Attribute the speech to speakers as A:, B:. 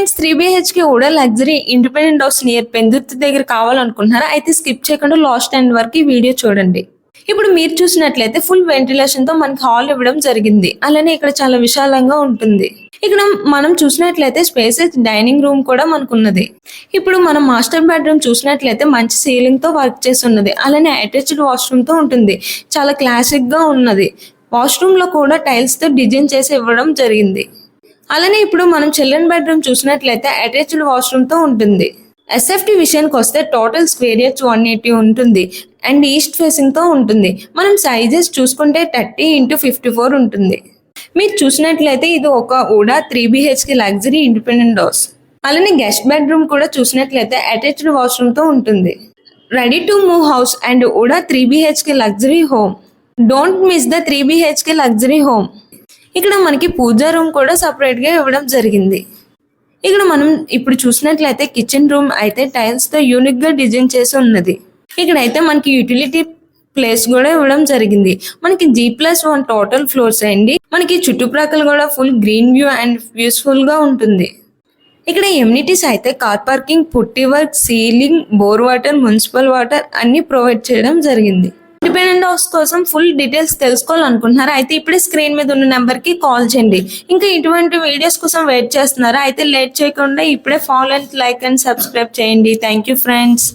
A: Friends 3BHK కూడా luxury independent house near Pendurthi దగ్గర కావాలనుకుంటున్నారా? అయితే స్కిప్ చేయకుండా లాస్ట్ ఎండ్ వరకు ఈ వీడియో చూడండి. ఇప్పుడు మీరు చూసినట్లయితే ఫుల్ వెంటిలేషన్ తో మనకి హాల్ ఇవ్వడం జరిగింది. అలానే ఇక్కడ చాలా విశాలంగా ఉంటుంది. ఇక్కడ మనం చూసినట్లయితే స్పేసెస్ డైనింగ్ రూమ్ కూడా మనకున్నది. ఇప్పుడు మనం మాస్టర్ బెడ్రూమ్ చూసినట్లయితే మంచి సీలింగ్ తో వర్క్ చేసి ఉన్నది. అలానే అటాచ్డ్ వాష్రూమ్ తో ఉంటుంది. చాలా క్లాసిక్ గా ఉన్నది. వాష్రూమ్ లో కూడా టైల్స్ తో డిజైన్ చేసి ఇవ్వడం జరిగింది. అలానే ఇప్పుడు మనం చిల్డ్రన్ బెడ్రూమ్ చూసినట్లయితే అటాచ్డ్ వాష్రూమ్ తో ఉంటుంది. ఎస్ఎఫ్టీ విషయానికి వస్తే టోటల్ స్క్వేర్ యార్డ్స్ 180 ఉంటుంది అండ్ ఈస్ట్ ఫేసింగ్ తో ఉంటుంది. మనం సైజెస్ చూసుకుంటే 30x54 ఉంటుంది. మీరు చూసినట్లయితే ఇది ఒక ఊడా 3BHK లగ్జరీ ఇండిపెండెంట్ హౌస్. అలానే గెస్ట్ బెడ్రూమ్ కూడా చూసినట్లయితే అటాచ్డ్ వాష్రూమ్ తో ఉంటుంది. Ready to move house and ఊడా 3BHK luxury home. Don't miss the 3BHK luxury home. ఇక్కడ మనకి పూజా రూమ్ కూడా సపరేట్ గా ఇవ్వడం జరిగింది. ఇక్కడ మనం ఇప్పుడు చూసినట్లయితే కిచెన్ రూమ్ అయితే టైల్స్ తో యూనిక్ గా డిజైన్ చేసి ఉన్నది. ఇక్కడైతే మనకి యూటిలిటీ ప్లేస్ కూడా ఇవ్వడం జరిగింది. మనకి G+1 టోటల్ ఫ్లోర్స్ అండి. మనకి చుట్టుప్రక్కల కూడా full green view and beautiful గా ఉంటుంది. ఇక్కడ ఎమ్యూనిటీస్ అయితే కార్ పార్కింగ్, పుట్టి work, ceiling, bore water, municipal water అన్ని ప్రొవైడ్ చేయడం జరిగింది. ఇండిపెండెంట్ హౌస్ కోసం ఫుల్ డీటెయిల్స్ తెలుసుకోవాలనుకుంటున్నారా? అయితే ఇప్పుడే స్క్రీన్ మీద ఉన్న నెంబర్ కి కాల్ చేయండి. ఇంకా ఇటువంటి వీడియోస్ కోసం వెయిట్ చేస్తున్నారా? అయితే లేట్ చేయకుండా ఇప్పుడే follow and like and subscribe చేయండి. Thank you friends.